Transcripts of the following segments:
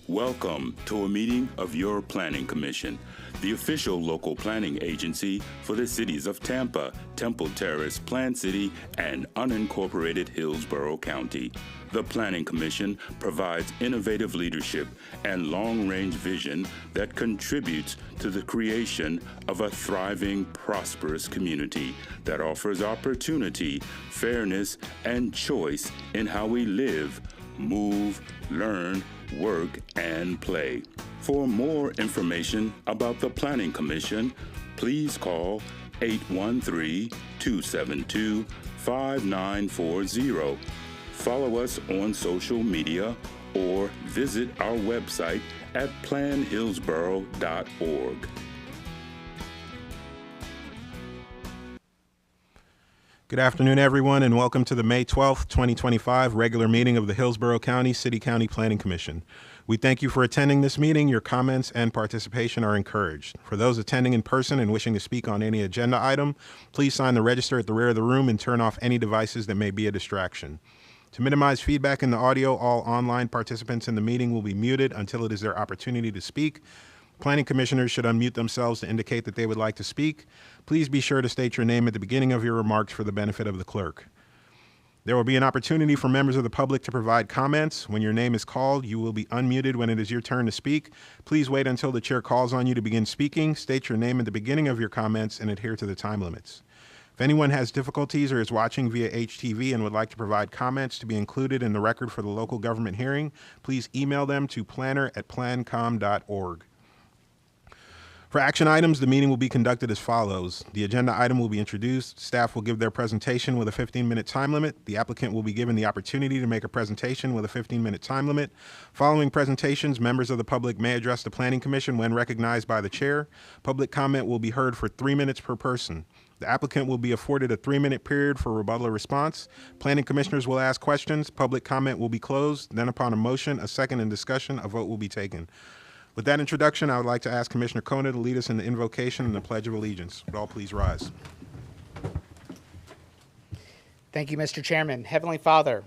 Welcome to a meeting of your Planning Commission, the official local planning agency for the cities of Tampa, Temple Terrace, Plant City, and unincorporated Hillsborough County. The Planning Commission provides innovative leadership and long-range vision that contributes to the creation of a thriving, prosperous community that offers opportunity, fairness, and choice in how we live, move, learn, work, and play. For more information about the Planning Commission, please call 813-272-5940. Follow us on social media or visit our website at planhillsborough.org. Good afternoon, everyone, and welcome to the May 12th, 2025 regular meeting of the Hillsborough County City-County Planning Commission. We thank you for attending this meeting. Your comments and participation are encouraged. For those attending in person and wishing to speak on any agenda item, please sign the register at the rear of the room and turn off any devices that may be a distraction. To minimize feedback in the audio, all online participants in the meeting will be muted until it is their opportunity to speak. Planning commissioners should unmute themselves to indicate that they would like to speak. Please be sure to state your name at the beginning of your remarks for the benefit of the clerk. There will be an opportunity for members of the public to provide comments. When your name is called, you will be unmuted when it is your turn to speak. Please wait until the chair calls on you to begin speaking. State your name at the beginning of your comments and adhere to the time limits. If anyone has difficulties or is watching via HTV and would like to provide comments to be included in the record for the local government hearing, please email them to planner@plancom.org. For action items, the meeting will be conducted as follows. The agenda item will be introduced. Staff will give their presentation with a 15-minute time limit. The applicant will be given the opportunity to make a presentation with a 15-minute time limit. Following presentations, members of the public may address the Planning Commission when recognized by the chair. Public comment will be heard for 3 minutes per person. The applicant will be afforded a 3-minute period for rebuttal or response. Planning commissioners will ask questions. Public comment will be closed. Then upon a motion, a second, and discussion, a vote will be taken. With that introduction, I would like to ask Commissioner Kona to lead us in the invocation and the Pledge of Allegiance. Would all please rise? Thank you, Mr. Chairman. Heavenly Father,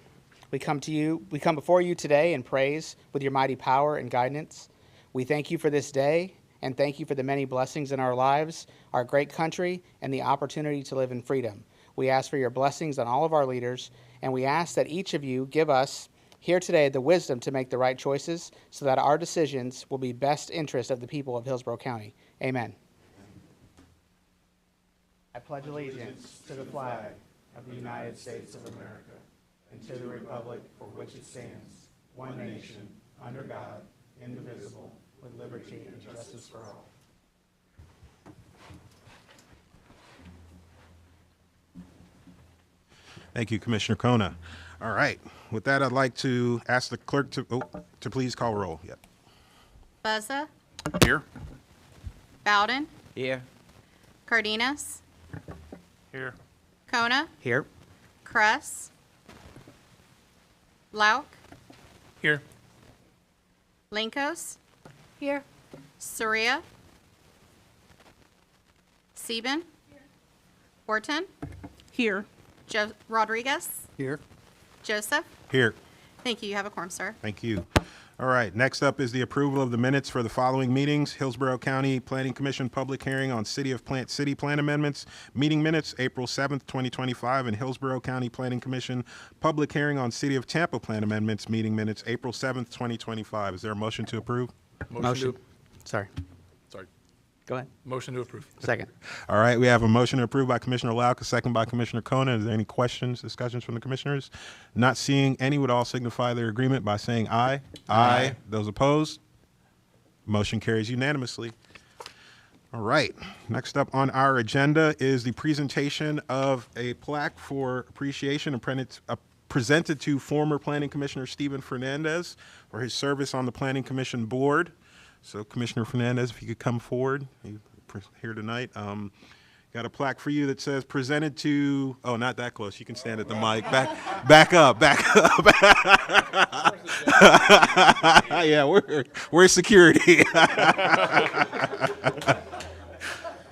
we come before you today in praise with your mighty power and guidance. We thank you for this day and thank you for the many blessings in our lives, our great country, and the opportunity to live in freedom. We ask for your blessings on all of our leaders, and we ask that each of you give us here today the wisdom to make the right choices so that our decisions will be best interest of the people of Hillsborough County. Amen. I pledge allegiance to the flag of the United States of America and to the republic for which it stands, one nation, under God, indivisible, with liberty and justice for all. Thank you, Commissioner Kona. All right. With that, I'd like to ask the clerk to please call roll. Yep. Buzza. Here. Bowden. Here. Cardenas. Here. Kona. Here. Kress. Lauk. Here. Linkos. Here. Soria. Sieben. Horton. Here. Rodriguez. Here. Joseph. Here. Thank you. You have a quorum, sir. Thank you. All right. Next up is the approval of the minutes for the following meetings. Hillsborough County Planning Commission public hearing on City of Plant City plan amendments. Meeting minutes, April 7th, 2025. And Hillsborough County Planning Commission public hearing on City of Tampa plan amendments. Meeting minutes, April 7th, 2025. Is there a motion to approve? Motion. Sorry. Sorry. Go ahead. Motion to approve. Second. All right. We have a motion to approve by Commissioner Lauk, a second by Commissioner Kona. Is there any questions, discussions from the commissioners? Not seeing any, would all signify their agreement by saying aye. Aye. Those opposed? Motion carries unanimously. All right. Next up on our agenda is the presentation of a plaque for appreciation presented to former Planning Commissioner Stephen Fernandez for his service on the Planning Commission board. So, Commissioner Fernandez, if you could come forward, you're here tonight. Got a plaque for you that says presented to, oh, not that close. You can stand at the mic. Back up. Yeah, we're security.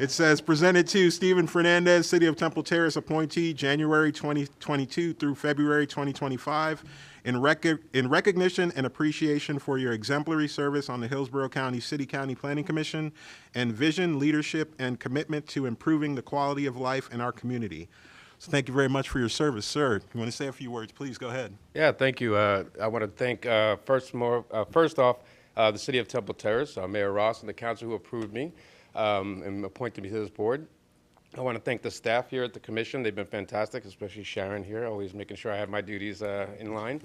It says, presented to Stephen Fernandez, City of Temple Terrace appointee, January 2022 through February 2025, in recognition and appreciation for your exemplary service on the Hillsborough County City-County Planning Commission and vision, leadership, and commitment to improving the quality of life in our community. So thank you very much for your service, sir. You want to say a few words? Please go ahead. Yeah, thank you. I want to thank, first off, the City of Temple Terrace, Mayor Ross, and the council who approved me and appointed me to this board. I want to thank the staff here at the commission. They've been fantastic, especially Sharon here, always making sure I have my duties in line.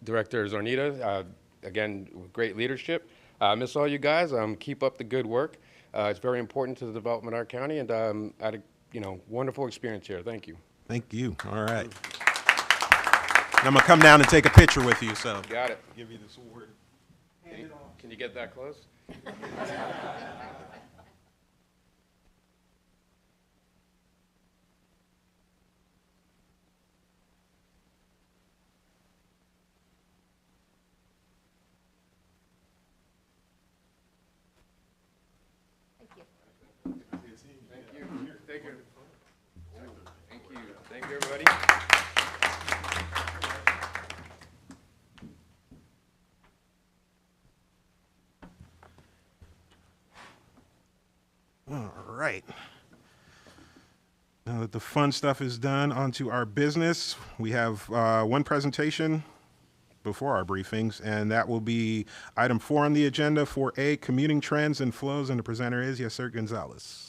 Director Zornita, again, great leadership. I miss all you guys. Keep up the good work. It's very important to the development of our county, and I had a wonderful experience here. Thank you. Thank you. All right. And I'm going to come down and take a picture with you, so. Got it. Give you this award. Can you get that close? Thank you, everybody. All right. Now that the fun stuff is done, on to our business. We have one presentation before our briefings, and that will be item 4 on the agenda, 4A, commuting trends and flows, and the presenter is Yasser Gonzalez.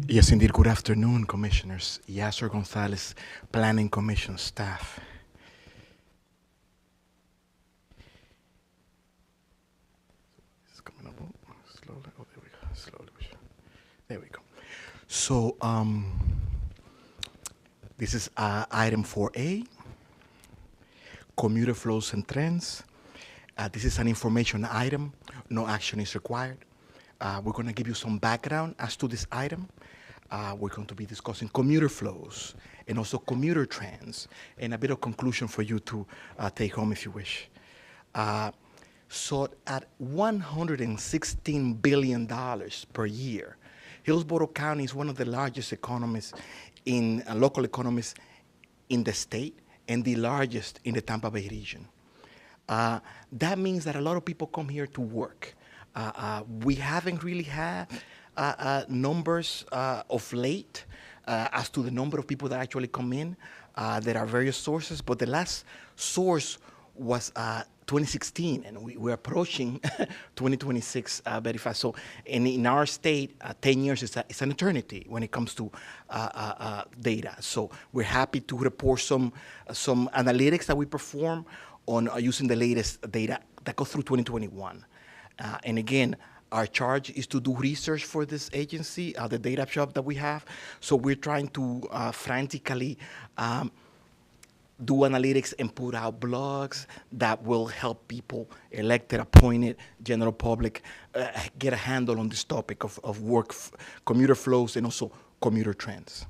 Yes, indeed. Good afternoon, Commissioners. Yasser Gonzalez, Planning Commission staff. It's coming up slowly. Oh, there we go. Slowly. There we go. So, this is item 4A, commuter flows and trends. This is an information item. No action is required. We're going to give you some background as to this item. We're going to be discussing commuter flows and also commuter trends, and a bit of conclusion for you to take home if you wish. So at $116 billion per year, Hillsborough County is one of the largest economies in local economies in the state and the largest in the Tampa Bay region. That means that a lot of people come here to work. We haven't really had numbers of late as to the number of people that actually come in. There are various sources, but the last source was 2016, and we're approaching 2026 very fast. So in our state, 10 years is an eternity when it comes to data. So we're happy to report some analytics that we perform on using the latest data that goes through 2021. And again, our charge is to do research for this agency, the data shop that we have. So we're trying to frantically do analytics and put out blogs that will help people, elected, appointed, general public, get a handle on this topic of work, commuter flows, and also commuter trends.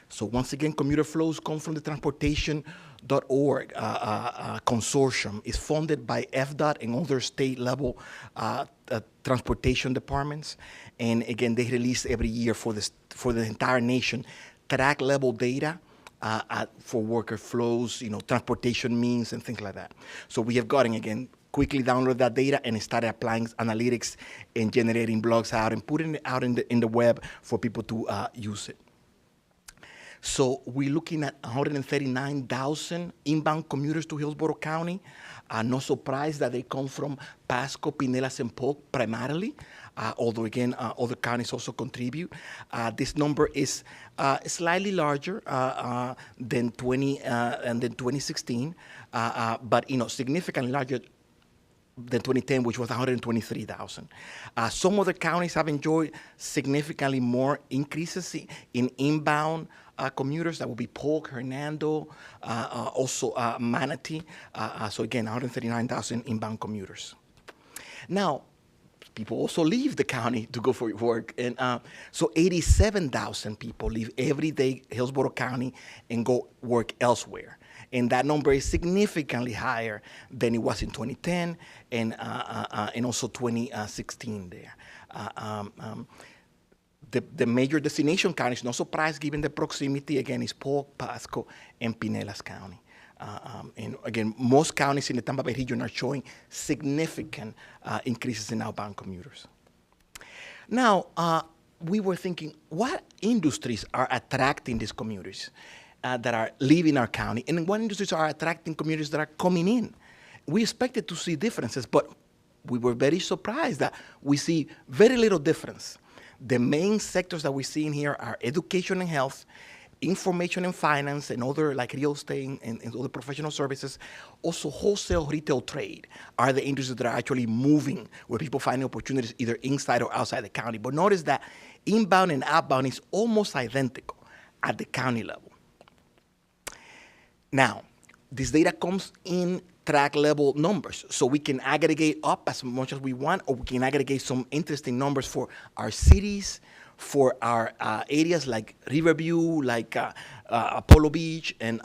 So once again, commuter flows come from the transportation.org consortium. It's funded by FDOT and other state-level transportation departments. And again, they release every year for the entire nation track-level data for worker flows, transportation means and things like that. So we have gotten, again, quickly download that data and started applying analytics and generating blogs out and putting it out in the web for people to use it. So we're looking at 139,000 inbound commuters to Hillsborough County. No surprise that they come from Pasco, Pinellas, and Polk primarily, although again, other counties also contribute. This number is slightly larger than 2016, but significantly larger than 2010, which was 123,000. Some other counties have enjoyed significantly more increases in inbound commuters. That would be Polk, Hernando, also Manatee. So again, 139,000 inbound commuters. Now, people also leave the county to go for work. And so 87,000 people leave every day Hillsborough County and go work elsewhere. And that number is significantly higher than it was in 2010 and also 2016 there. The major destination counties, no surprise given the proximity, again, is Polk, Pasco, and Pinellas County. And again, most counties in the Tampa Bay region are showing significant increases in outbound commuters. Now, we were thinking, what industries are attracting these commuters that are leaving our county, and what industries are attracting commuters that are coming in? We expected to see differences, but we were very surprised that we see very little difference. The main sectors that we see in here are education and health, information and finance, and other like real estate and other professional services. Also, wholesale retail trade are the industries that are actually moving, where people find opportunities either inside or outside the county. But notice that inbound and outbound is almost identical at the county level. Now, this data comes in track level numbers, so we can aggregate up as much as we want, or we can aggregate some interesting numbers for our cities, for our areas like Riverview, like Apollo Beach, and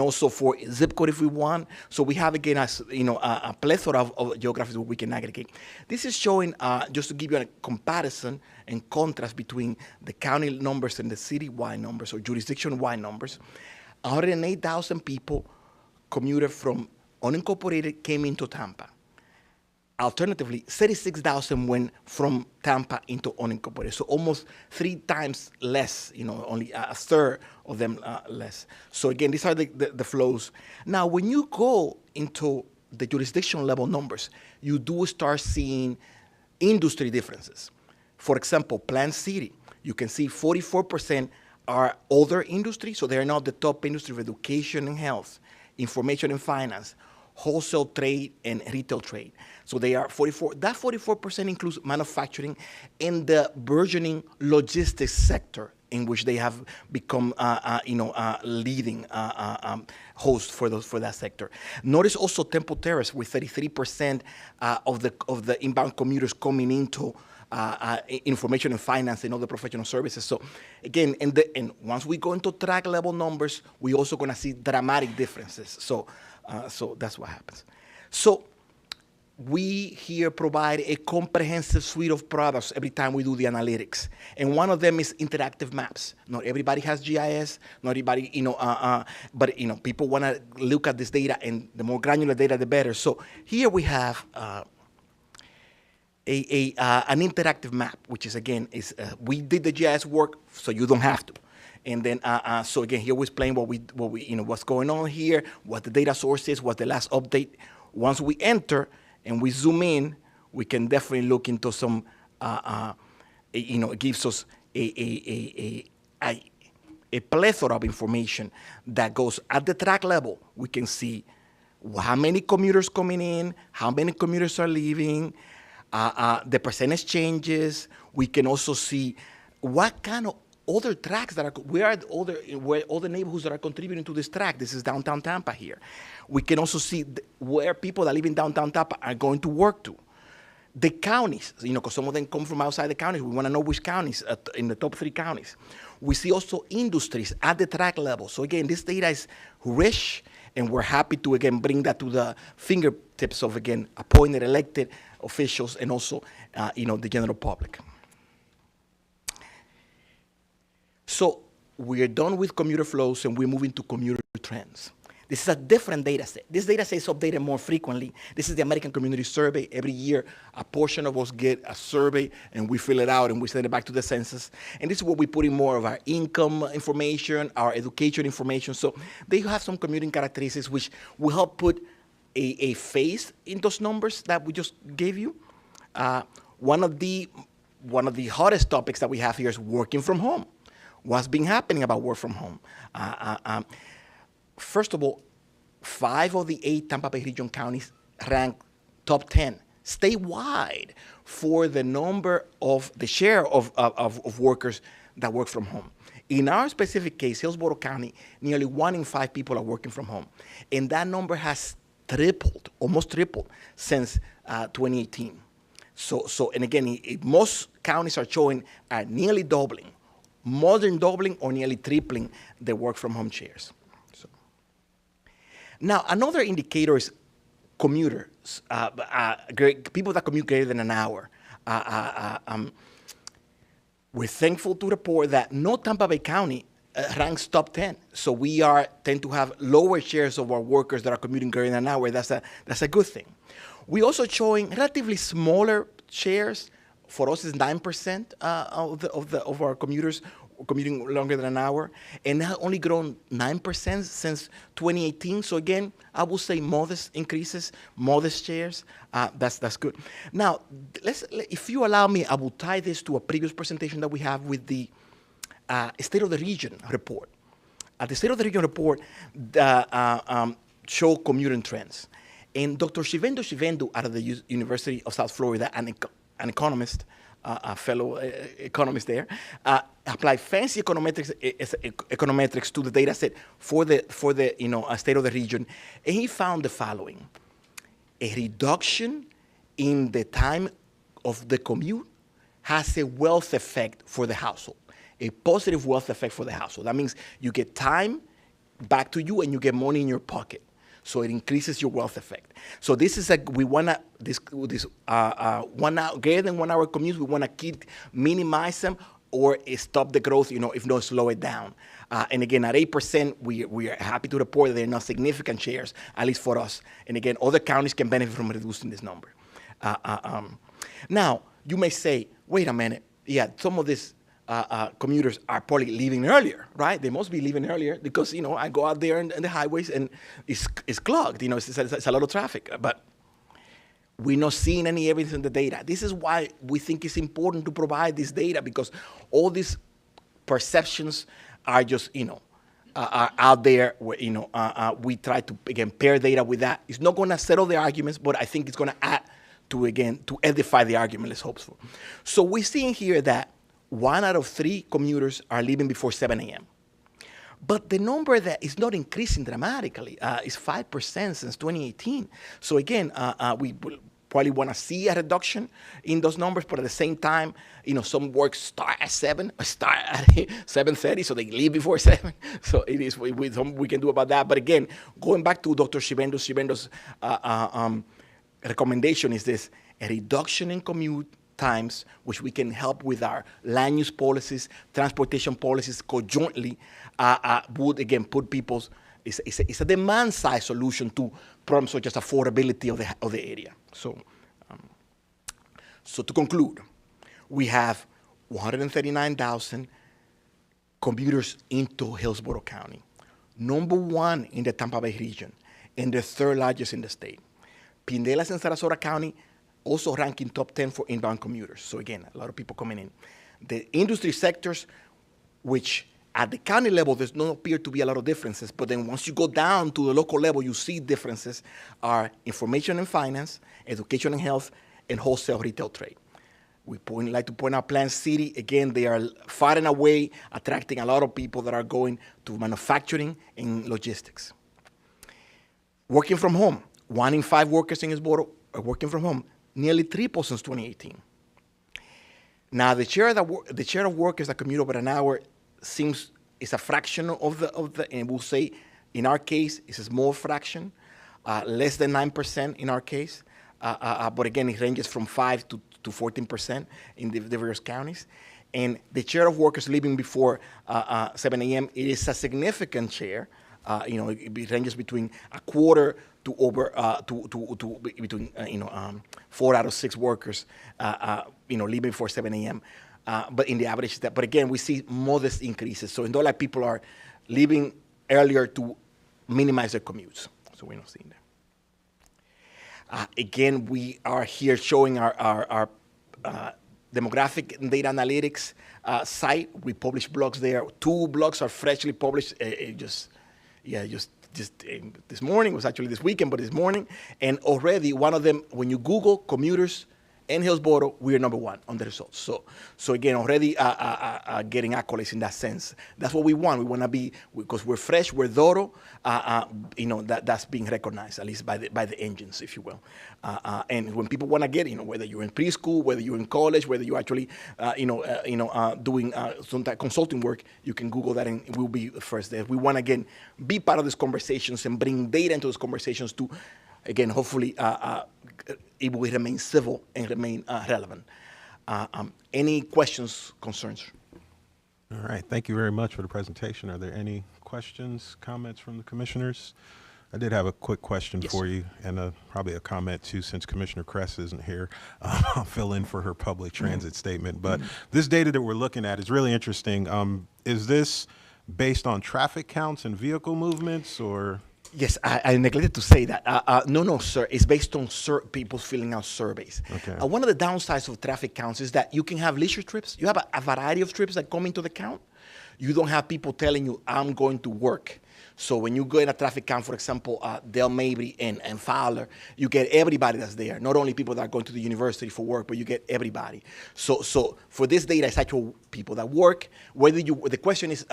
also for zip code if we want. So we have, again, a plethora of geographies that we can aggregate. This is showing, just to give you a comparison and contrast between the county numbers and the city-wide numbers or jurisdiction-wide numbers. 108,000 people commuted from unincorporated came into Tampa. Alternatively, 36,000 went from Tampa into unincorporated. So almost 3 times less, only a third of them less. So again, these are the flows. Now, when you go into the jurisdiction level numbers, you do start seeing industry differences. For example, Plant City, you can see 44% are other industries, so they're not the top industry of education and health, information and finance, wholesale trade, and retail trade. So they are 44. That 44% includes manufacturing and the burgeoning logistics sector, in which they have become, leading host for that sector. Notice also Temple Terrace with 33% of the inbound commuters coming into information and finance and other professional services. So again, and once we go into track level numbers, we're also going to see dramatic differences. So that's what happens. So we here provide a comprehensive suite of products every time we do the analytics. And one of them is interactive maps. Not everybody has GIS, not everybody, but people want to look at this data, and the more granular data, the better. So here we have an interactive map, which is, again, we did the GIS work, so you don't have to. And then, so again, here we explain what's going on here, what the data source is, what the last update. Once we enter and we zoom in, we can definitely look into some, it gives us a plethora of information that goes at the track level. We can see how many commuters coming in, how many commuters are leaving, the percentage changes. We can also see what kind of other tracks where all the neighborhoods that are contributing to this track. This is downtown Tampa here. We can also see where people that live in downtown Tampa are going to work to. The counties, because some of them come from outside the counties. We want to know which counties in the top 3 counties. We see also industries at the track level. So again, this data is rich, and we're happy to, again, bring that to the fingertips of, again, appointed, elected officials, and also, the general public. So we're done with commuter flows, and we're moving to commuter trends. This is a different data set. This data set is updated more frequently. This is the American Community Survey. Every year, a portion of us get a survey, and we fill it out, and we send it back to the census. And this is where we put in more of our income information, our education information. So they have some commuting characteristics which will help put a face in those numbers that we just gave you. One of the hottest topics that we have here is working from home. What's been happening about work from home? First of all, 5 of the 8 Tampa Bay region counties rank top 10 statewide for the share of workers that work from home. In our specific case, Hillsborough County, nearly 1 in 5 people are working from home. And that number has tripled, almost tripled, since 2018. And again, most counties are showing nearly doubling, more than doubling or nearly tripling the work from home shares. So. Now, another indicator is commuters, people that commute greater than an hour. We're thankful to report that no Tampa Bay County ranks top 10. So we tend to have lower shares of our workers that are commuting greater than an hour. That's a good thing. We also showing relatively smaller shares. For us, is 9% of our commuters commuting longer than an hour, and that only grown 9% since 2018. So again, I will say modest increases, modest shares. That's good. Now, if you allow me, I will tie this to a previous presentation that we have with the State of the Region report. The State of the Region report show commuting trends. And Dr. Shivendu out of the University of South Florida, an economist, a fellow economist there, applied fancy econometrics to the data set for the State of the Region, and he found the following: a reduction in the time of the commute has a wealth effect for the household, a positive wealth effect for the household. That means you get time back to you and you get money in your pocket. So it increases your wealth effect. So this is we wanna this 1 hour greater than 1 hour commutes. We wanna minimize them or stop the growth. If not, slow it down. And again, at 8%, we are happy to report that they're not significant shares, at least for us. And again, other counties can benefit from reducing this number. Now you may say, wait a minute. Yeah, some of these commuters are probably leaving earlier, right? They must be leaving earlier because, I go out there in the highways and it's clogged, it's a lot of traffic. But we're not seeing any evidence in the data. This is why we think it's important to provide this data, because all these perceptions are just, are out there where, we try to, again, pair data with that. It's not going to settle the arguments, but I think it's going to add to edify the argument, let's hope so. So we're seeing here that 1 out of 3 commuters are leaving before 7 a.m. But the number that is not increasing dramatically is 5% since 2018. So again, we probably want to see a reduction in those numbers, but at the same time, some work start at 7, start at 7:30, so they leave before 7. So it is we can do about that. But again, going back to Dr. Shivendu's recommendation is this: a reduction in commute times, which we can help with our land use policies, transportation policies conjointly, would again put people's, it's a demand side solution to problems such as affordability of the area. So to conclude, we have 139,000 commuters into Hillsborough County, #1 in the Tampa Bay region, and the 3rd largest in the state. Pinellas and Sarasota County also ranking top 10 for inbound commuters. So again, a lot of people coming in. The industry sectors, which at the county level, there's not appear to be a lot of differences, but then once you go down to the local level, you see differences are information and finance, education and health, and wholesale retail trade. We like to point out Plant City. Again, they are far and away attracting a lot of people that are going to manufacturing and logistics. Working from home, 1 in 5 workers in Hillsborough are working from home, nearly triple since 2018. Now, the share of workers that commute over an hour is a fraction of the, and we'll say in our case, it's a small fraction, less than 9% in our case. But again, it ranges from 5 to 14% in the various counties. And the share of workers leaving before 7 a.m., it is a significant share. It ranges between a quarter to over between 4 out of 6 workers leaving before 7 a.m. But in the average, but again, we see modest increases. So it's not like people are leaving earlier to minimize their commutes. So we're not seeing that. Again, we are here showing our demographic and data analytics site. We publish blogs there. 2 blogs are freshly published. Just this morning. It was actually this weekend, but this morning. And already one of them, when you Google commuters and Hillsborough, we are number one on the results. So again, already getting accolades in that sense. That's what we want. We want to be, because we're fresh, we're thorough. That's being recognized, at least by the engines, if you will. And when people want to get, whether you're in preschool, whether you're in college, whether you're actually, doing some type of consulting work, you can Google that and we'll be first there. We want to, again, be part of these conversations and bring data into those conversations to, again, hopefully it will remain civil and remain relevant. Any questions, concerns? All right, thank you very much for the presentation. Are there any questions, comments from the commissioners? I did have a quick question for you, and probably a comment too, since Commissioner Kress isn't here. I'll fill in for her public transit statement. But this data that we're looking at is really interesting. Is this based on traffic counts and vehicle movements, or? Yes, I neglected to say that. No, sir. It's based on people filling out surveys. Okay. One of the downsides of traffic counts is that you can have leisure trips. You have a variety of trips that come into the count. You don't have people telling you, I'm going to work. So when you go in a traffic count, for example, Del Mabry and Fowler, you get everybody that's there, not only people that are going to the university for work, but you get everybody. So for this data, it's actual people that work. The question is,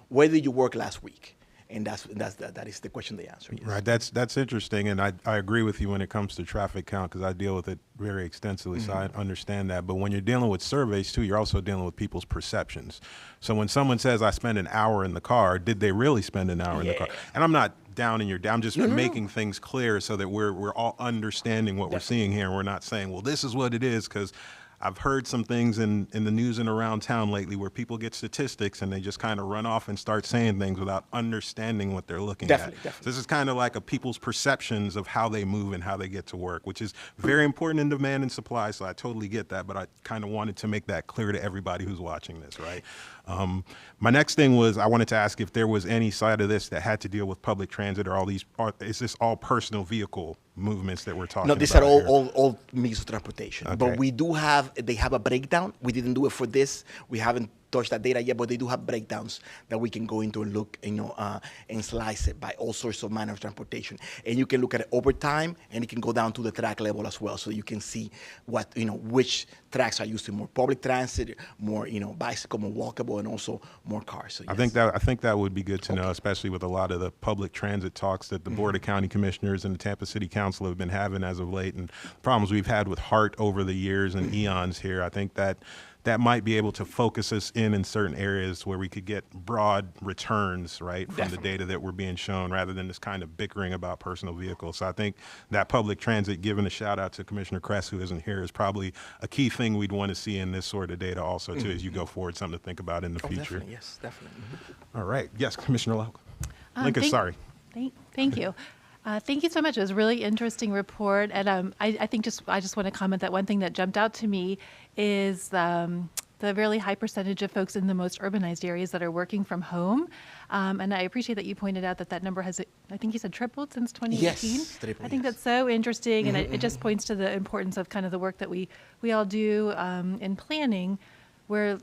where did you work last week? And that is the question they answer. Yes. Right, that's interesting, and I agree with you when it comes to traffic count, because I deal with it very extensively, so I understand that. But when you're dealing with surveys too, you're also dealing with people's perceptions. So when someone says, I spend an hour in the car, did they really spend an hour in the car? And I'm not downing your down, I'm just making things clear so that we're all understanding what we're seeing here, and we're not saying, well, this is what it is, because I've heard some things in the news and around town lately where people get statistics and they just kind of run off and start saying things without understanding what they're looking at. Definitely. So this is kind of like a people's perceptions of how they move and how they get to work, which is very important in demand and supply. So I totally get that, but I kind of wanted to make that clear to everybody who's watching this, right? My next thing was I wanted to ask if there was any side of this that had to deal with public transit, or is this all personal vehicle movements that we're talking about? No, these are all means of transportation. Okay. But they have a breakdown. We didn't do it for this. We haven't touched that data yet, but they do have breakdowns that we can go into and look, and slice it by all sorts of manner of transportation. And you can look at it over time, and it can go down to the track level as well, so you can see what, which tracks are used in more public transit, more, bicycle, more walkable, and also more cars. So yes. I think that would be good to know, especially with a lot of the public transit talks that the Board of County Commissioners and the Tampa City Council have been having as of late, and problems we've had with HART over the years and eons here. I think that might be able to focus us in certain areas where we could get broad returns, right, from Definitely. the data that we're being shown, rather than this kind of bickering about personal vehicles. So I think that public transit, giving a shout out to Commissioner Kress, who isn't here, is probably a key thing we'd want to see in this sort of data also, too, as you go forward, something to think about in the future. Definitely, yes, definitely. All right. Yes, Commissioner Lincoln, sorry. Thank you. Thank you so much. It was a really interesting report, and I just want to comment that one thing that jumped out to me is the really high percentage of folks in the most urbanized areas that are working from home, and I appreciate that you pointed out that number has, I think you said, tripled since 2018. Yes, tripled, I think yes. that's so interesting, and it just points to the importance of kind of the work that we all do in planning, where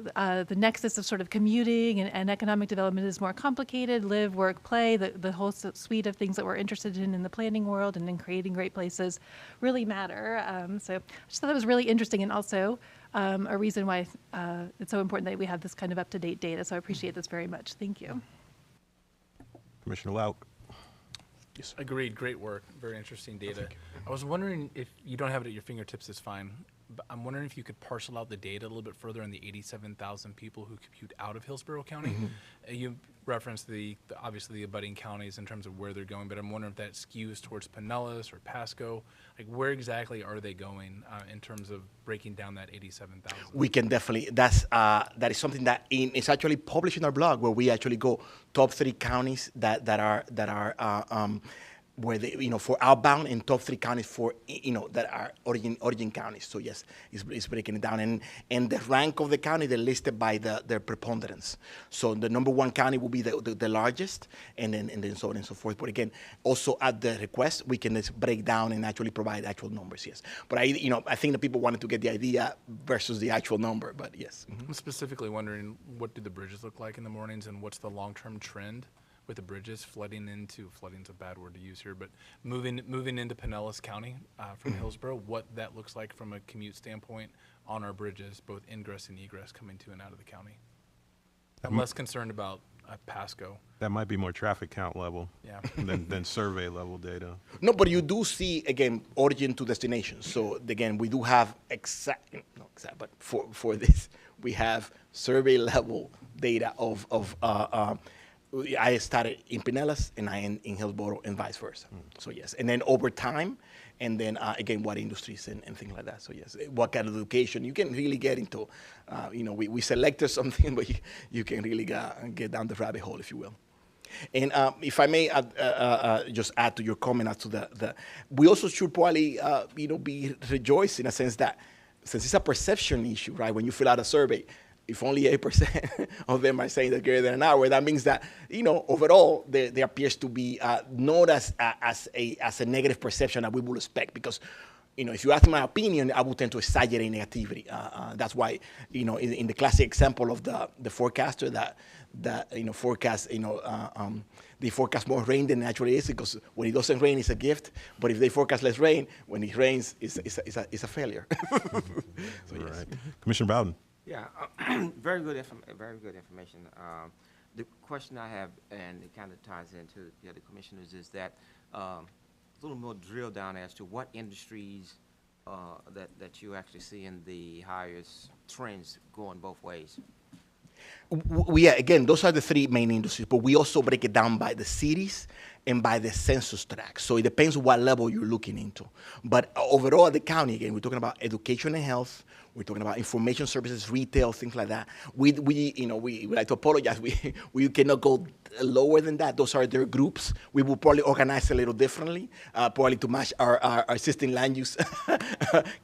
the nexus of sort of commuting and economic development is more complicated. Live, work, play, the whole suite of things that we're interested in the planning world and in creating great places really matter. So I just thought that was really interesting, and also a reason why it's so important that we have this kind of up-to-date data. So I appreciate this very much. Thank you. Commissioner Lauk. Yes, agreed. Great work. Very interesting data. I was wondering, if you don't have it at your fingertips, it's fine. But I'm wondering if you could parcel out the data a little bit further on the 87,000 people who commute out of Hillsborough County. You referenced obviously the abutting counties in terms of where they're going, but I'm wondering if that skews towards Pinellas or Pasco. Like, where exactly are they going in terms of breaking down that 87,000? We can definitely. That is something that it's actually published in our blog, where we actually go top 3 counties that are where they, for outbound, and top 3 counties for, that are origin counties. So yes, it's breaking it down, and the rank of the county, they're listed by their preponderance. So the number 1 county will be the largest, and then so on and so forth. But again, also at the request, we can just break down and actually provide actual numbers. Yes, but I think that people wanted to get the idea versus the actual number. But yes, I'm specifically wondering, what do the bridges look like in the mornings, and what's the long-term trend with the bridges flooding's a bad word to use here, but moving into Pinellas County from Hillsborough, what that looks like from a commute standpoint on our bridges, both ingress and egress coming to and out of the county. I'm less concerned about Pasco. That might be more traffic count level Yeah. than survey level data. No, but you do see, again, origin to destination. So again, we do have but for this, we have survey level data of I started in Pinellas and I end in Hillsborough and vice versa. So yes, and then over time, and then again, what industries and things like that. So yes, what kind of education you can really get into. We selected something, but you can really get down the rabbit hole, if you will. And if I may just add to your comment as to we also should probably be rejoiced in a sense that since it's a perception issue, right? When you fill out a survey, if only 8% of them are saying that greater than an hour, that means that overall there appears to be not as a negative perception that we would expect, because if you ask my opinion, I would tend to exaggerate negativity. That's why in the classic example of the forecaster that forecast they forecast more rain than it actually is, because when it doesn't rain, it's a gift. But if they forecast less rain, when it rains, it's a failure. So yes. Right. Commissioner Bowden. Yeah, very good information. The question I have, and it kind of ties into the other commissioners, is that a little more drill down as to what industries that you actually see in the highest trends going both ways. Again, those are the three main industries, but we also break it down by the cities and by the census tract. So it depends what level you're looking into. But overall, at the county, again, we're talking about education and health. We're talking about information services, retail, things like that. We like to apologize. We cannot go lower than that. Those are their groups. We will probably organize a little differently, probably to match our existing land use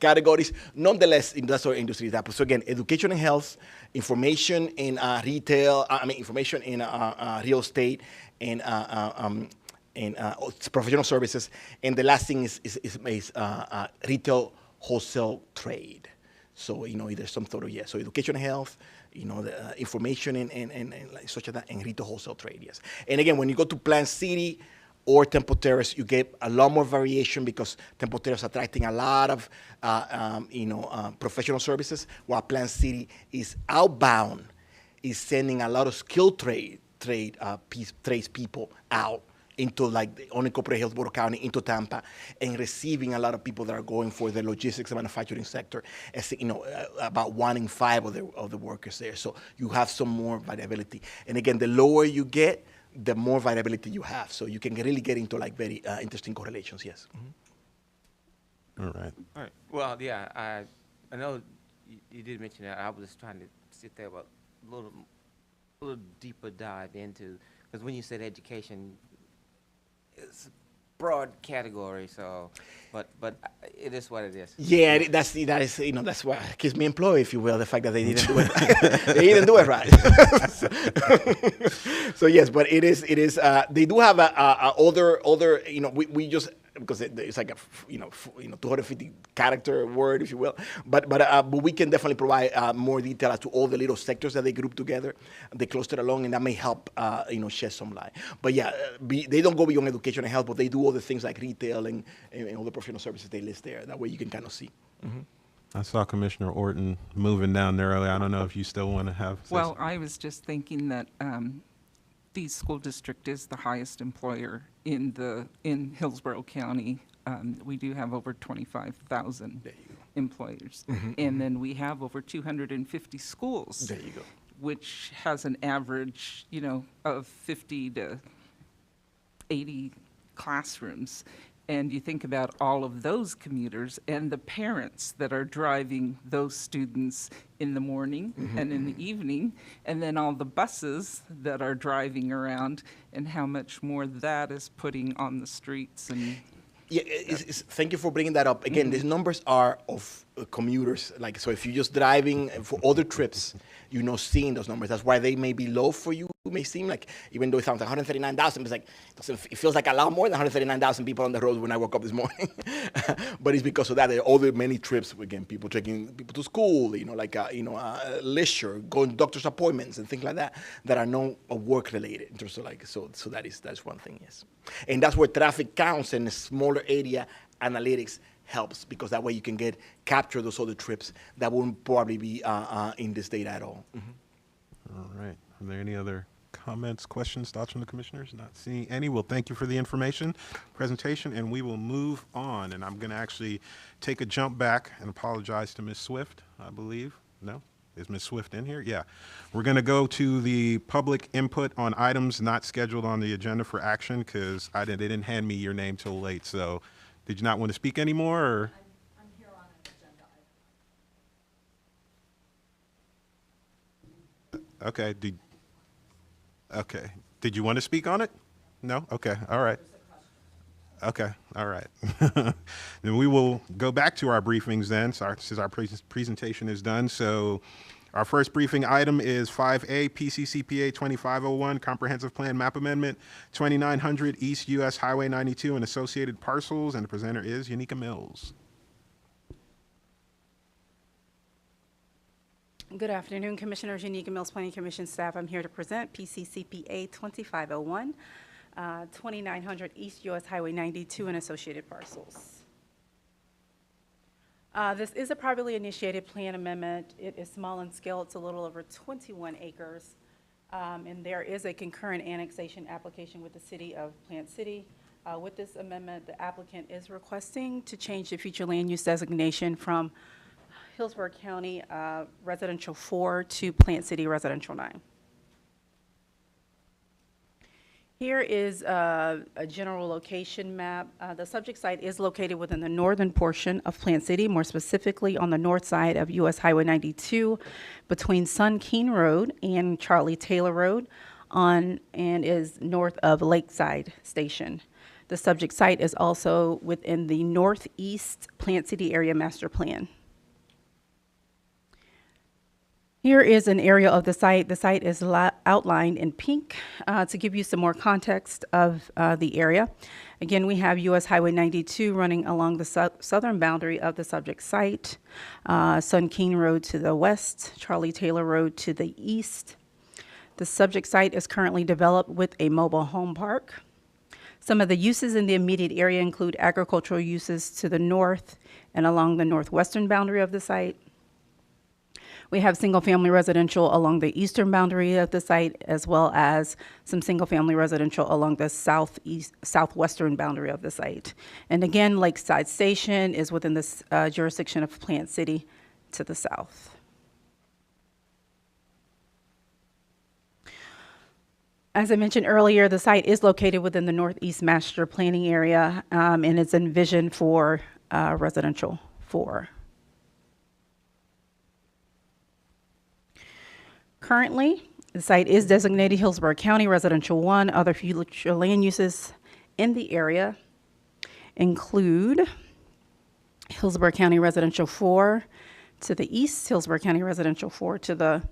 categories. Nonetheless, industrial industries. So again, education and health, information in retail. Information in real estate and professional services. And the last thing is retail wholesale trade. So, there's some sort of, so education and health, the information and like such as that, and retail wholesale trade, yes. And again, when you go to Plant City or Temple Terrace, you get a lot more variation, because Temple Terrace is attracting a lot of, professional services, while Plant City is outbound, is sending a lot of skilled trades people out into like the unincorporated Hillsborough County, into Tampa, and receiving a lot of people that are going for the logistics and manufacturing sector. As about 1 in 5 of the workers there. So you have some more variability. And again, the lower you get, the more variability you have. So you can really get into like very interesting correlations. Yes. Mm-hmm. All right. All right. Well, yeah, I know you did mention that. I was trying to sit there, but a little deeper dive into, because when you said education, it's a broad category, so, but it is what it is. Yeah, that is that's what keeps me employed, if you will. The fact that they didn't do it, they didn't do it right. So yes, but it is. They do have other. We just, because it's like a 250 character word, if you will. But we can definitely provide more detail as to all the little sectors that they group together, they cluster along, and that may help shed some light. But yeah, they don't go beyond education and health, but they do all the things like retail and all the professional services they list there. That way you can kind of see. Mm-hmm. I saw Commissioner Orton moving down there earlier. I don't know if you still want to have. Well, I was just thinking that the school district is the highest employer in Hillsborough County. We do have over 25,000 employers, and then we have over 250 schools. There you go. Which has an average, of 50 to 80 classrooms. And you think about all of those commuters and the parents that are driving those students in the morning and in the evening, and then all the buses that are driving around, and how much more that is putting on the streets. And yeah, thank you for bringing that up. Again, these numbers are of commuters. So if you're just driving for other trips, seeing those numbers. That's why they may be low for you It may seem like, even though it sounds like 139,000, it's like, it feels like a lot more than 139,000 people on the road when I woke up this morning. But it's because of that. There are all the many trips, again, people taking people to school, leisure, going to doctor's appointments and things like that, that are not work related. In terms of so that's one thing, yes. And that's where traffic counts and smaller area analytics helps, because that way you can capture those other trips that wouldn't probably be in this data at all. Mm-hmm. All right. Are there any other comments, questions, thoughts from the commissioners? Not seeing any. Well, thank you for the information, presentation, and we will move on. And I'm going to actually take a jump back and apologize to Ms. Swift, I believe. No? Is Ms. Swift in here? Yeah. We're going to go to the public input on items not scheduled on the agenda for action, because they didn't hand me your name till late. So did you not want to speak anymore? Or? I'm here on an agenda item. Okay. Okay. Did you want to speak on it? No? Okay. All right. Okay. All right. Then we will go back to our briefings then, since our presentation is done. So our first briefing item is 5A, PCCPA 2501, Comprehensive Plan Map Amendment, 2900 East US Highway 92 and associated parcels. And the presenter is Yanika Mills. Good afternoon, Commissioners. Yanika Mills, Planning Commission staff. I'm here to present PCCPA 2501, 2900 East US Highway 92 and associated parcels. This is a privately initiated plan amendment. It is small in scale. It's a little over 21 acres. And there is a concurrent annexation application with the city of Plant City. With this amendment, the applicant is requesting to change the future land use designation from Hillsborough County Residential 4 to Plant City Residential 9. Here is a general location map. The subject site is located within the northern portion of Plant City, more specifically on the north side of US Highway 92 between Sun Keene Road and Charlie Taylor Road and is north of Lakeside Station. The subject site is also within the northeast Plant City area master plan. Here is an area of the site. The site is outlined in pink to give you some more context of the area. Again, we have US Highway 92 running along the southern boundary of the subject site, Sun Keene Road to the west, Charlie Taylor Road to the east. The subject site is currently developed with a mobile home park. Some of the uses in the immediate area include agricultural uses to the north and along the northwestern boundary of the site. We have single-family residential along the eastern boundary of the site, as well as some single-family residential along the southwestern boundary of the site. And again, Lakeside Station is within this jurisdiction of Plant City to the south. As I mentioned earlier, the site is located within the northeast master planning area, and it's envisioned for residential 4. Currently, the site is designated Hillsborough County Residential 1. Other future land uses in the area include Hillsborough County Residential 4 to the east, Hillsborough County Residential 4 to the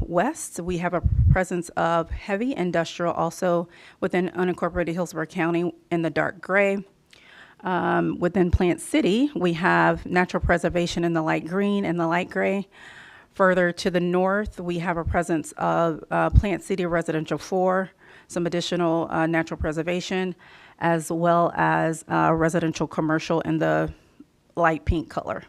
west. We have a presence of heavy industrial also within unincorporated Hillsborough County in the dark gray. Within Plant City, we have natural preservation in the light green and the light gray. Further to the north, we have a presence of Plant City Residential 4, some additional natural preservation, as well as residential commercial in the light pink color.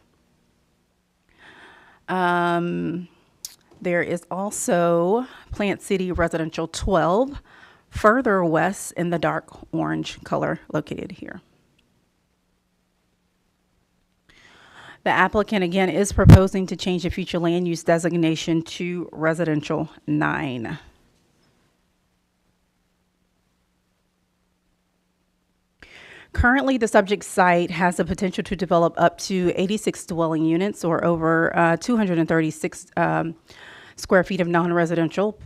There is also Plant City Residential 12, further west in the dark orange color located here. The applicant, again, is proposing to change the future land use designation to Residential 9. Currently, the subject site has the potential to develop up to 86 dwelling units or over 236 square feet of non-residential.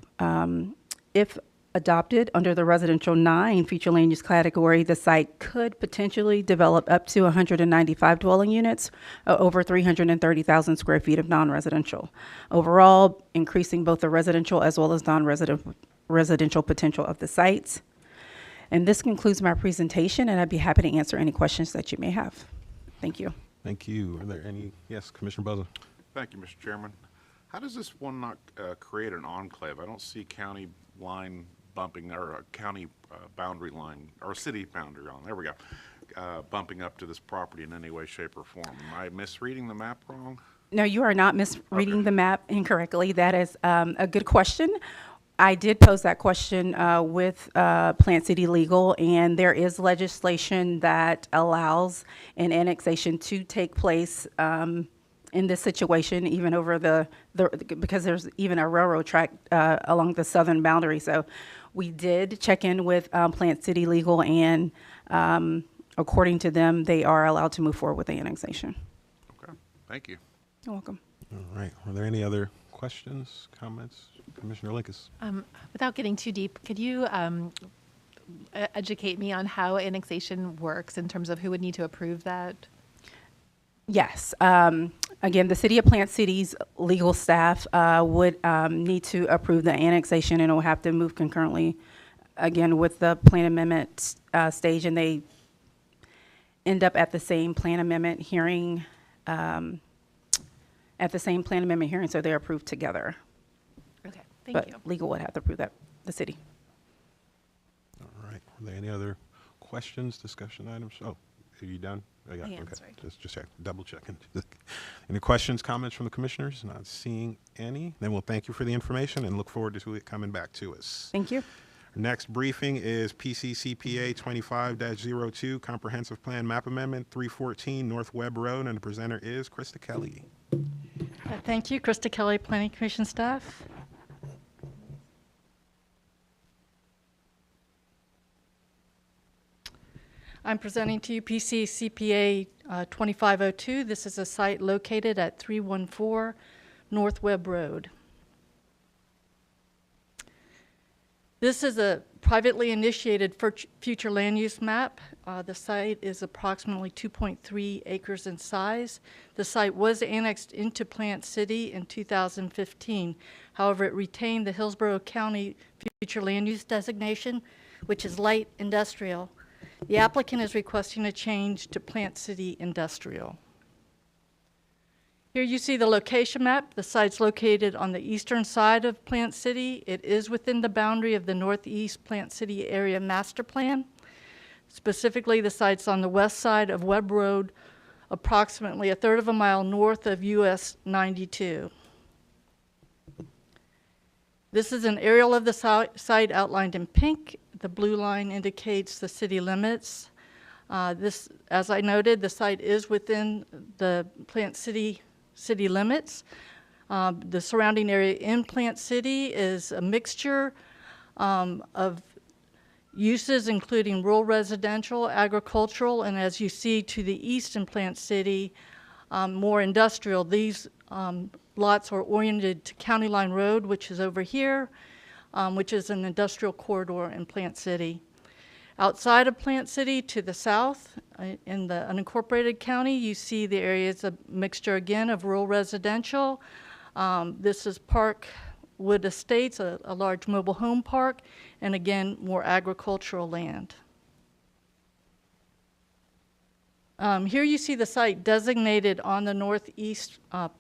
If adopted under the residential 9 future land use category, the site could potentially develop up to 195 dwelling units, over 330,000 square feet of non-residential. Overall, increasing both the residential as well as non-residential potential of the sites. And this concludes my presentation, and I'd be happy to answer any questions that you may have. Thank you. Thank you. Are there any? Yes, Commissioner Buzza. Thank you, Mr. Chairman. How does this one not create an enclave? I don't see county line bumping, or a county boundary line, or city boundary line, there we go, bumping up to this property in any way, shape, or form. Am I misreading the map wrong? No, you are not misreading Okay. the map incorrectly. That is a good question. I did pose that question with Plant City Legal, and there is legislation that allows an annexation to take place in this situation, even over because there's even a railroad track along the southern boundary. So we did check in with Plant City Legal, and according to them, they are allowed to move forward with the annexation. Okay, thank you. You're welcome. All right. Are there any other questions, comments? Commissioner Linkus. Without getting too deep, could you educate me on how annexation works in terms of who would need to approve that? Yes. Again, the City of Plant City's legal staff would need to approve the annexation, and it will have to move concurrently, again, with the plan amendment stage, and they end up at the same plan amendment hearing, so they're approved together. Okay, thank But you. legal would have to approve that, the city. All right. Are there any other questions, discussion items? Oh, are you done? Oh, yeah. I am, Okay. sorry. Just check, double checking. Any questions, comments from the commissioners? Not seeing any. Then we'll thank you for the information and look forward to it coming back to us. Thank you. Our next briefing is PCCPA 25-02, Comprehensive Plan Map Amendment 314 North Webb Road, and the presenter is Krista Kelly. Thank you, Krista Kelly, Planning Commission staff. I'm presenting to you PCCPA 2502. This is a site located at 314 North Webb Road. This is a privately initiated future land use map. The site is approximately 2.3 acres in size. The site was annexed into Plant City in 2015. However, it retained the Hillsborough County future land use designation, which is light industrial. The applicant is requesting a change to Plant City Industrial. Here you see the location map. The site's located on the eastern side of Plant City. It is within the boundary of the Northeast Plant City Area Master Plan. Specifically, the site's on the west side of Webb Road, approximately 1/3 of a mile north of US 92. This is an aerial of the site outlined in pink. The blue line indicates the city limits. As I noted, the site is within the Plant City limits. The surrounding area in Plant City is a mixture of uses, including rural residential, agricultural, and as you see to the east in Plant City, more industrial. These lots are oriented to County Line Road, which is over here, which is an industrial corridor in Plant City. Outside of Plant City to the south, in the unincorporated county, you see the area is a mixture again of rural residential. This is Parkwood Estates, a large mobile home park, and again, more agricultural land. Here you see the site designated on the northeast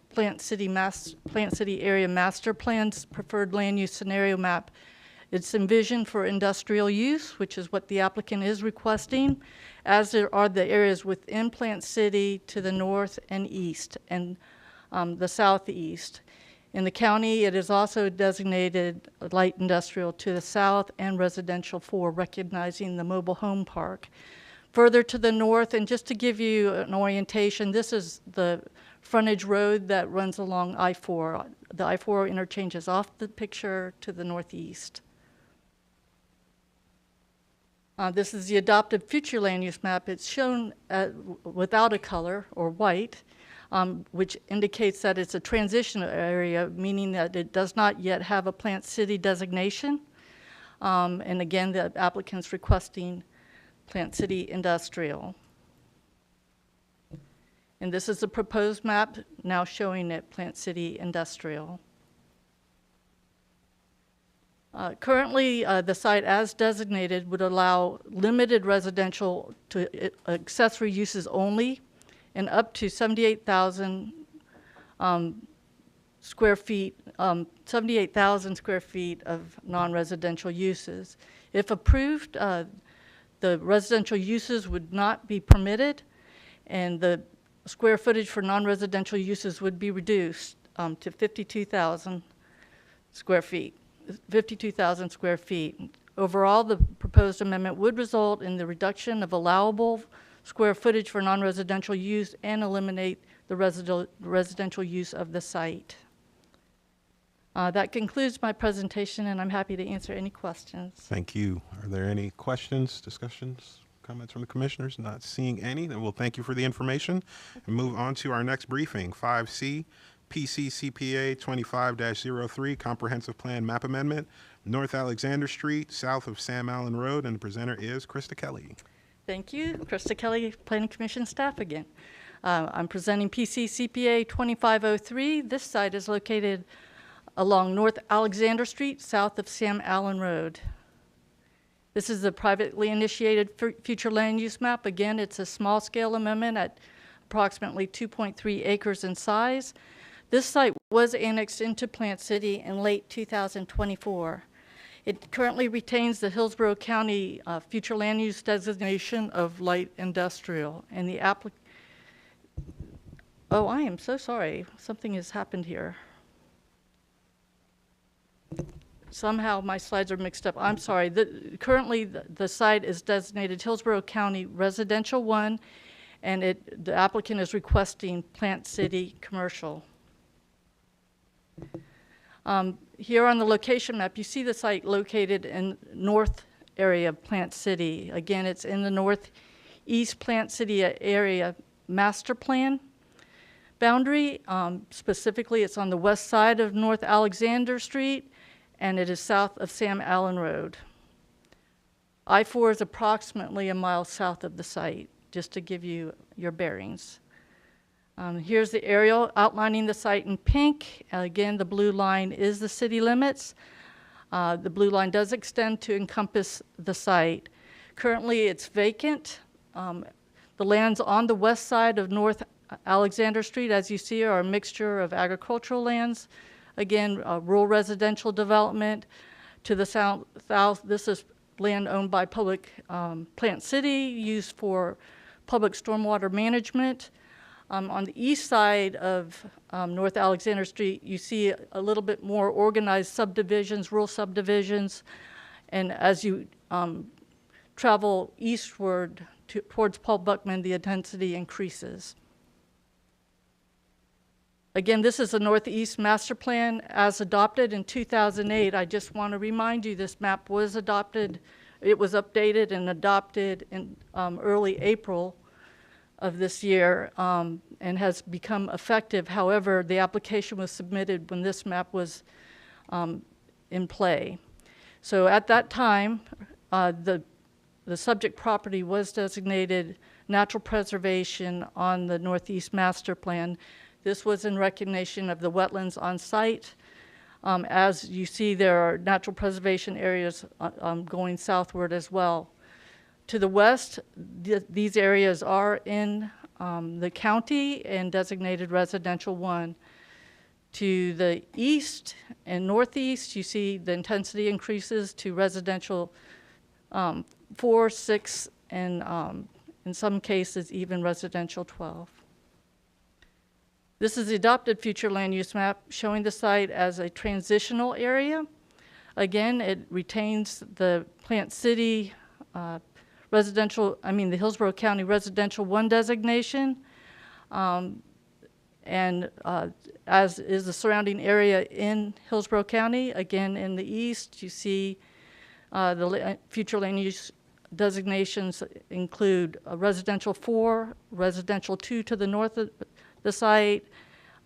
Plant City Area Master Plan's preferred land use scenario map. It's envisioned for industrial use, which is what the applicant is requesting, as there are the areas within Plant City to the north and east and the southeast. In the county, it is also designated light industrial to the south and residential for recognizing the mobile home park. Further to the north, and just to give you an orientation, this is the frontage road that runs along I-4. The I-4 interchange is off the picture to the northeast. This is the adopted future land use map. It's shown without a color or white, which indicates that it's a transition area, meaning that it does not yet have a Plant City designation. And again, the applicant's requesting Plant City Industrial. And this is the proposed map now showing it Plant City Industrial. Currently, the site as designated would allow limited residential to accessory uses only and up to 78,000 square feet, 78,000 square feet of non-residential uses. If approved, the residential uses would not be permitted, and the square footage for non-residential uses would be reduced to 52,000 square feet. 52,000 square feet. Overall, the proposed amendment would result in the reduction of allowable square footage for non-residential use and eliminate the residential use of the site. That concludes my presentation, and I'm happy to answer any questions. Thank you. Are there any questions, discussions, comments from the commissioners? Not seeing any, then we'll thank you for the information and move on to our next briefing, 5C. PCCPA 25-03 Comprehensive Plan Map Amendment, North Alexander Street, south of Sam Allen Road, and the presenter is Krista Kelly. Thank you. Krista Kelly, Planning Commission staff again. I'm presenting PCCPA 2503. This site is located along North Alexander Street, south of Sam Allen Road. This is a privately initiated future land use map. Again, it's a small-scale amendment at approximately 2.3 acres in size. This site was annexed into Plant City in late 2024. It currently retains the Hillsborough County future land use designation of light industrial. And the oh, I am so sorry. Something has happened here. Somehow my slides are mixed up. I'm sorry. Currently, the site is designated Hillsborough County Residential 1, and the applicant is requesting Plant City Commercial. Here on the location map, you see the site located in north area of Plant City. Again, it's in the northeast Plant City area master plan boundary. Specifically, it's on the west side of North Alexander Street, and it is south of Sam Allen Road. I-4 is approximately a mile south of the site, just to give you your bearings. Here's the aerial outlining the site in pink. Again, the blue line is the city limits. The blue line does extend to encompass the site. Currently, it's vacant. The lands on the west side of North Alexander Street, as you see, are a mixture of agricultural lands. Again, rural residential development. To the south, this is land owned by Plant City, used for public stormwater management. On the east side of North Alexander Street, you see a little bit more organized subdivisions, rural subdivisions. And as you travel eastward towards Paul Buckman, the intensity increases. Again, this is the Northeast Master Plan as adopted in 2008. I just want to remind you this map was adopted. It was updated and adopted in early April of this year and has become effective. However, the application was submitted when this map was in play. So at that time, the subject property was designated natural preservation on the Northeast Master Plan. This was in recognition of the wetlands on site. As you see, there are natural preservation areas going southward as well. To the west, these areas are in the county and designated residential 1. To the east and northeast, you see the intensity increases to residential 4, 6, and in some cases even residential 12. This is the adopted future land use map showing the site as a transitional area. Again, it retains the Plant City the Hillsborough County Residential 1 designation, and as is the surrounding area in Hillsborough County. Again, in the east, you see the future land use designations include residential 4, residential 2 to the north of the site,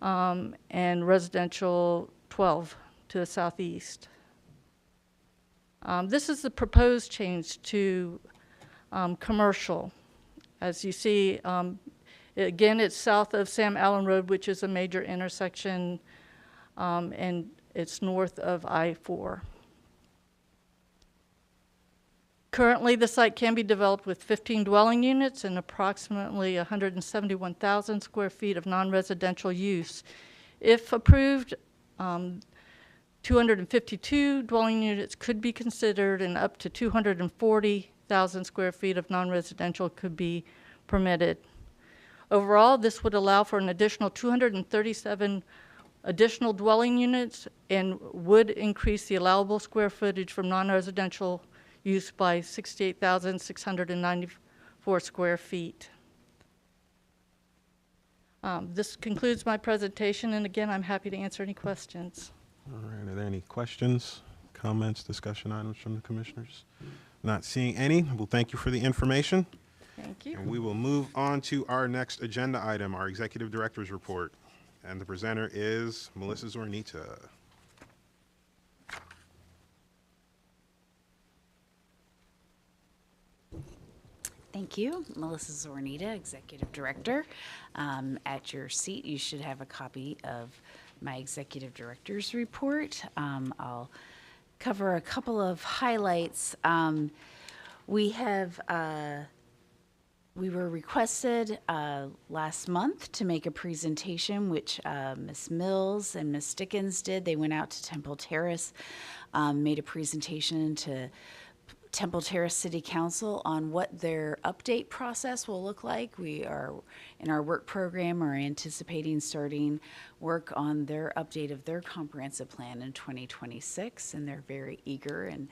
and residential 12 to the southeast. This is the proposed change to commercial. As you see, again, it's south of Sam Allen Road, which is a major intersection, and it's north of I-4. Currently, the site can be developed with 15 dwelling units and approximately 171,000 square feet of non-residential use. If approved, 252 dwelling units could be considered, and up to 240,000 square feet of non-residential could be permitted. Overall, this would allow for an additional 237 additional dwelling units and would increase the allowable square footage from non-residential use by 68,694 square feet. This concludes my presentation, and again, I'm happy to answer any questions. All right, are there any questions, comments, discussion items from the commissioners? Not seeing any. Well, thank you for the information. Thank you. And we will move on to our next agenda item, our executive director's report. And the presenter is Melissa Zornita. Thank you. Melissa Zornita, Executive Director. At your seat, you should have a copy of my Executive Director's report. I'll cover a couple of highlights. We were requested last month to make a presentation, which Ms. Mills and Ms. Dickens did. They went out to Temple Terrace, made a presentation to Temple Terrace City Council on what their update process will look like. We are, in our work program, are anticipating starting work on their update of their comprehensive plan in 2026, and they're very eager and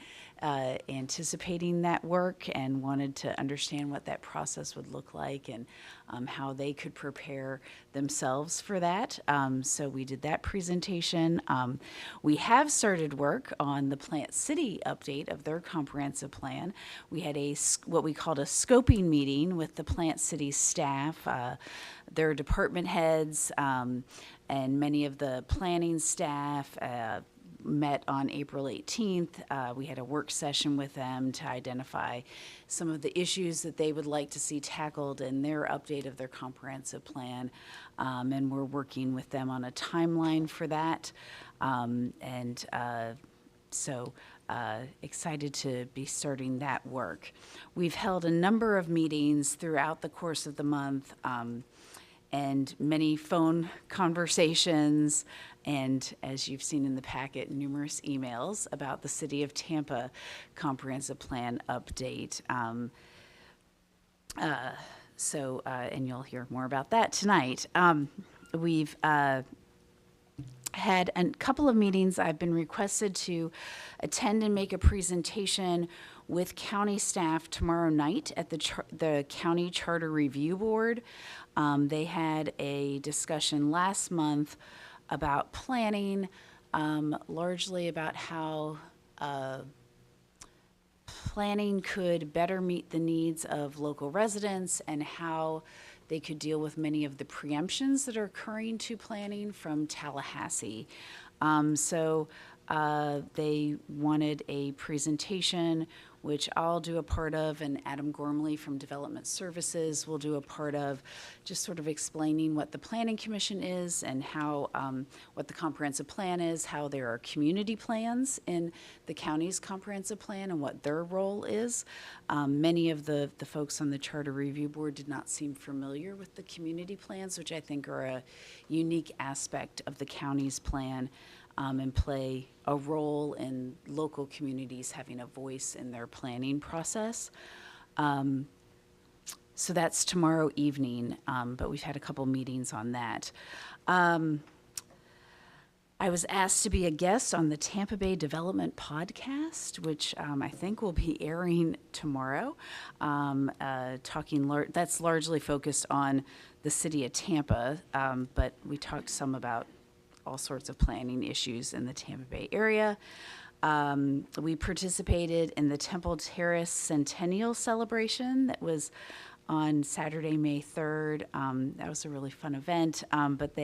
anticipating that work and wanted to understand what that process would look like and how they could prepare themselves for that. So we did that presentation. We have started work on the Plant City update of their comprehensive plan. We had what we called a scoping meeting with the Plant City staff, their department heads, and many of the planning staff met on April 18th. We had a work session with them to identify some of the issues that they would like to see tackled in their update of their comprehensive plan, and we're working with them on a timeline for that. So excited to be starting that work. We've held a number of meetings throughout the course of the month, and many phone conversations, and as you've seen in the packet, numerous emails about the City of Tampa Comprehensive Plan update. And you'll hear more about that tonight. We've had a couple of meetings. I've been requested to attend and make a presentation with county staff tomorrow night at the County Charter Review Board. They had a discussion last month about planning, largely about how planning could better meet the needs of local residents and how they could deal with many of the preemptions that are occurring to planning from Tallahassee. They wanted a presentation, which I'll do a part of, and Adam Gormley from Development Services will do a part of, just sort of explaining what the Planning Commission is and how, what the comprehensive plan is, how there are community plans in the county's comprehensive plan and what their role is. Many of the folks on the Charter Review Board did not seem familiar with the community plans, which I think are a unique aspect of the county's plan. And play a role in local communities having a voice in their planning process. So that's tomorrow evening, but we've had a couple meetings on that. I was asked to be a guest on the Tampa Bay Development Podcast, which I think will be airing tomorrow. That's largely focused on the city of Tampa, but we talked some about all sorts of planning issues in the Tampa Bay area. We participated in the Temple Terrace Centennial Celebration that was on Saturday, May 3rd. That was a really fun event, but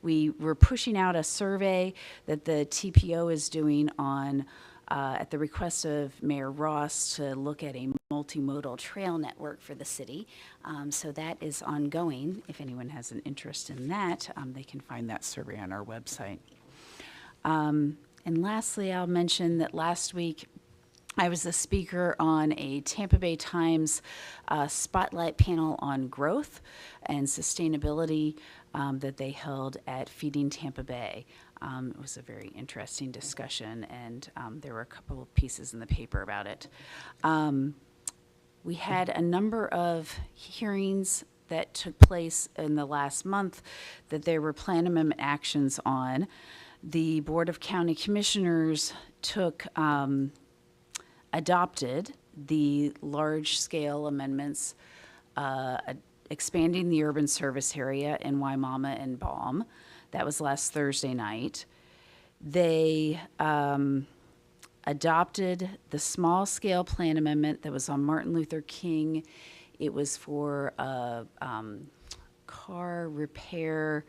we were pushing out a survey that the TPO is doing on at the request of Mayor Ross to look at a multimodal trail network for the city. So that is ongoing. If anyone has an interest in that, they can find that survey on our website. And lastly, I'll mention that last week I was a speaker on a Tampa Bay Times spotlight panel on growth and sustainability that they held at Feeding Tampa Bay. It was a very interesting discussion, and there were a couple of pieces in the paper about it. We had a number of hearings that took place in the last month that there were plan amendment actions on. The Board of County Commissioners adopted the large-scale amendments expanding the urban service area in Waimama and Baum. That was last Thursday night. They adopted the small-scale plan amendment that was on Martin Luther King. It was for a car repair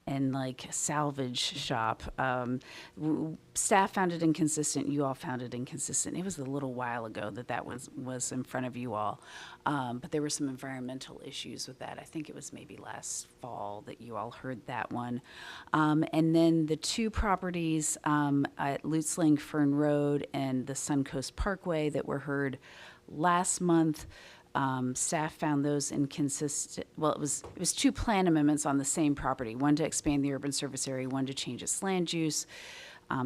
and like salvage shop. Staff found it inconsistent. You all found it inconsistent. It was a little while ago that was in front of you all. But there were some environmental issues with that. I think it was maybe last fall that you all heard that one. And then the two properties at Lutz Lake Fern Road and the Suncoast Parkway that were heard last month. Staff found those inconsistent. Well, it was two plan amendments on the same property, one to expand the urban service area, one to change its land use.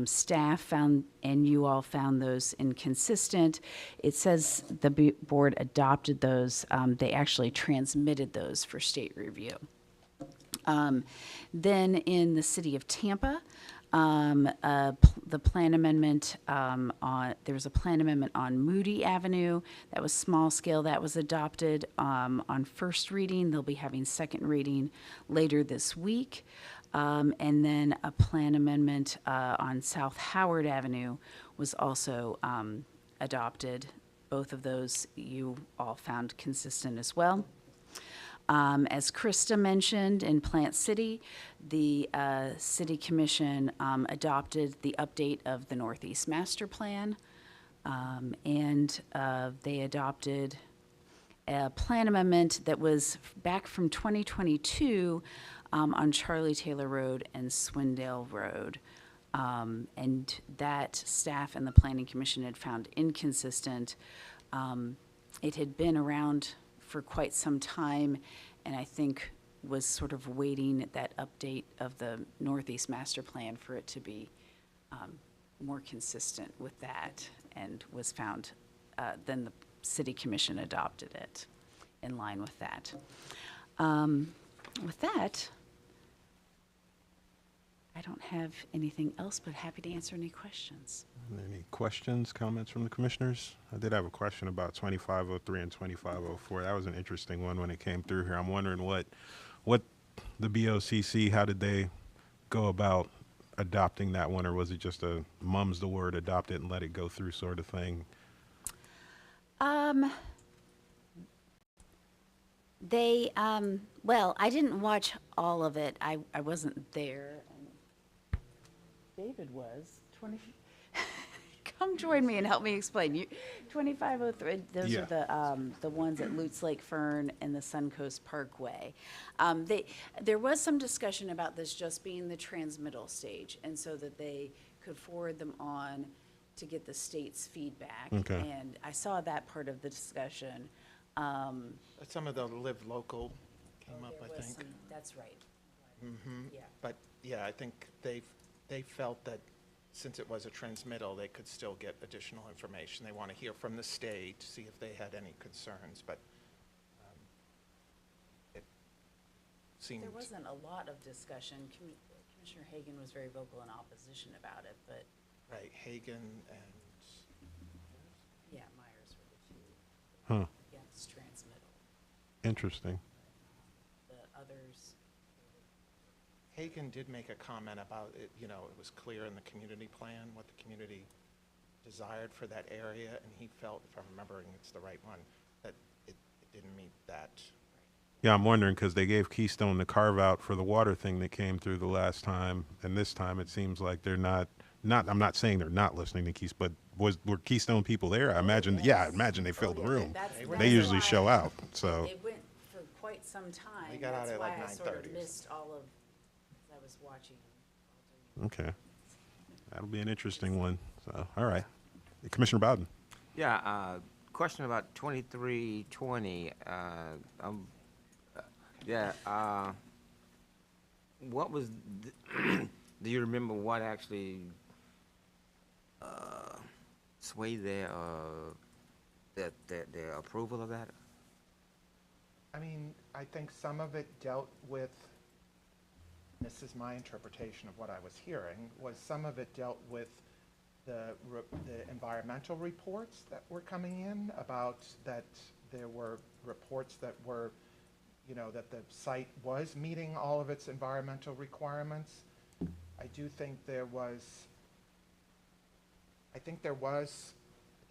Staff found, and you all found those inconsistent. It says the board adopted those. They actually transmitted those for state review. Then in the city of Tampa, the plan amendment there was a plan amendment on Moody Avenue that was small scale that was adopted on first reading. They'll be having second reading later this week. And then a plan amendment on South Howard Avenue was also adopted. Both of those you all found consistent as well. As Krista mentioned, in Plant City, the City Commission adopted the update of the Northeast Master Plan, and they adopted a plan amendment that was back from 2022 on Charlie Taylor Road and Swindale Road. And that staff and the Planning Commission had found inconsistent. It had been around for quite some time, and I think was sort of waiting at that update of the Northeast Master Plan for it to be more consistent with that, and was found, then the City Commission adopted it in line with that. With that, I don't have anything else, but happy to answer any questions. Any questions, comments from the commissioners? I did have a question about 2503 and 2504. That was an interesting one when it came through here. I'm wondering what the BOCC, how did they go about adopting that one, or was it just a mum's the word, adopt it and let it go through sort of thing? Well, I didn't watch all of it. I wasn't there. David was. Come join me and help me explain. 2503, those Yeah. are the ones at Lutz Lake Fern and the Suncoast Parkway. There was some discussion about this just being the transmittal stage, and so that they could forward them on to get the state's feedback. Okay. And I saw that part of the discussion. Some of the live local came up, I There was think. some- That's right. Yeah. But, yeah, I think they felt that since it was a transmittal, they could still get additional information. They want to hear from the state, see if they had any concerns, but it seemed. There wasn't a lot of discussion. Commissioner Hagan was very vocal in opposition about it, but Right, Hagan and, yeah, Myers were the two Huh, against transmittal. interesting. The others, Hagan did make a comment about it, it was clear in the community plan what the community desired for that area, and he felt, if I'm remembering it's the right one, that it didn't meet that Yeah, I'm wondering because they gave Keystone the carve out for the water thing that came through the last time, and this time it seems like they're not. I'm not saying they're not listening to Keystone, but were Keystone people there? I imagine. Yeah, I imagine they filled the room. They usually show out. So It went for quite some time. We got out That's at why like I sort of 9:30. missed all of, as I was watching. okay, that'll be an interesting one. So all right, Commissioner Bowden. Yeah, question about 2320. What was, do you remember what actually swayed their approval of that? I mean, I think some of it dealt with, this is my interpretation of what I was hearing, was some of it dealt with the environmental reports that were coming in about that there were reports that were, you know, that the site was meeting all of its environmental requirements. I do think there was,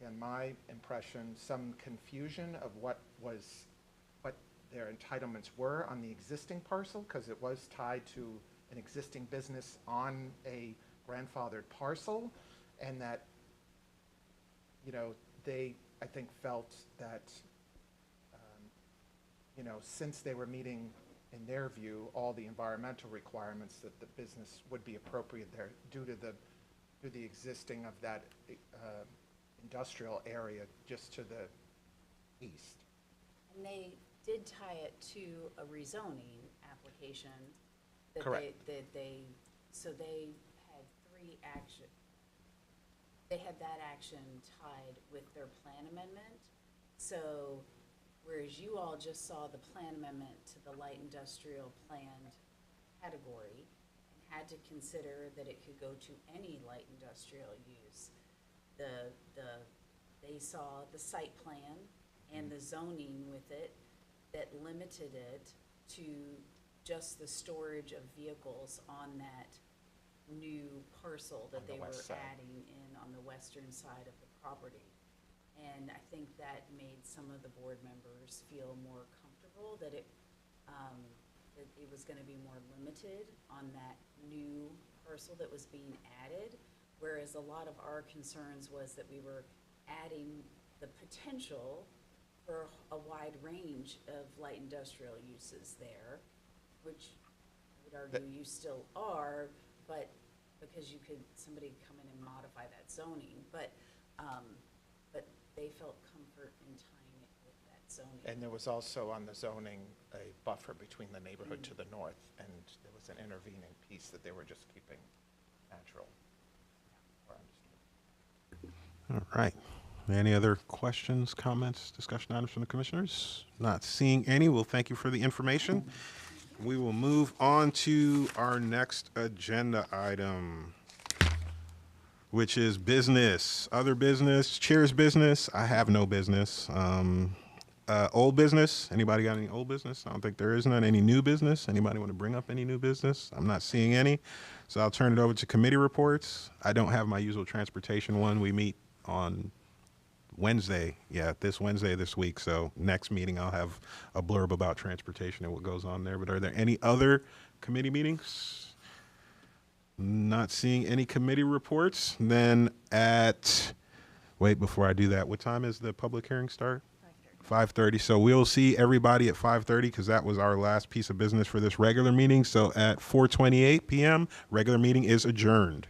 in my impression, some confusion of what their entitlements were on the existing parcel, because it was tied to an existing business on a grandfathered parcel, and that, you know, they, I think, felt that, you know, since they were meeting, in their view, all the environmental requirements, that the business would be appropriate there due to the existing of that industrial area just to the east. And they did tie it to a rezoning application. That Correct. So they had three action. They had that action tied with their plan amendment. So whereas you all just saw the plan amendment to the light industrial planned category and had to consider that it could go to any light industrial use, they saw the site plan and the zoning with it that limited it to just the storage of vehicles on that new parcel that On the they were west side. adding in on the western side of the property. And I think that made some of the board members feel more comfortable that it was gonna be more limited on that new parcel that was being added. Whereas a lot of our concerns was that we were adding the potential for a wide range of light industrial uses there, which I would argue you still are, but because somebody could come in and modify that zoning, but they felt comfort in tying it with that zoning. And there was also on the zoning a buffer between the neighborhood to the north, and there was an intervening piece that they were just keeping natural. or understood. All right. Any other questions, comments, discussion items from the commissioners? Not seeing any. Well, thank you for the information. We will move on to our next agenda item, which is business, other business, chair's business. I have no business. Old business. Anybody got any old business? I don't think there is none. Any new business? Anybody want to bring up any new business? I'm not seeing any. So I'll turn it over to committee reports. I don't have my usual transportation one. We meet on Wednesday. Yeah, this Wednesday this week. So next meeting I'll have a blurb about transportation and what goes on there. But are there any other committee meetings? Not seeing any committee reports. Then wait, before I do that, what time is the public hearing start? 5:30. So we'll see everybody at 5:30 because that was our last piece of business for this regular meeting. So at 4:28 p.m., regular meeting is adjourned.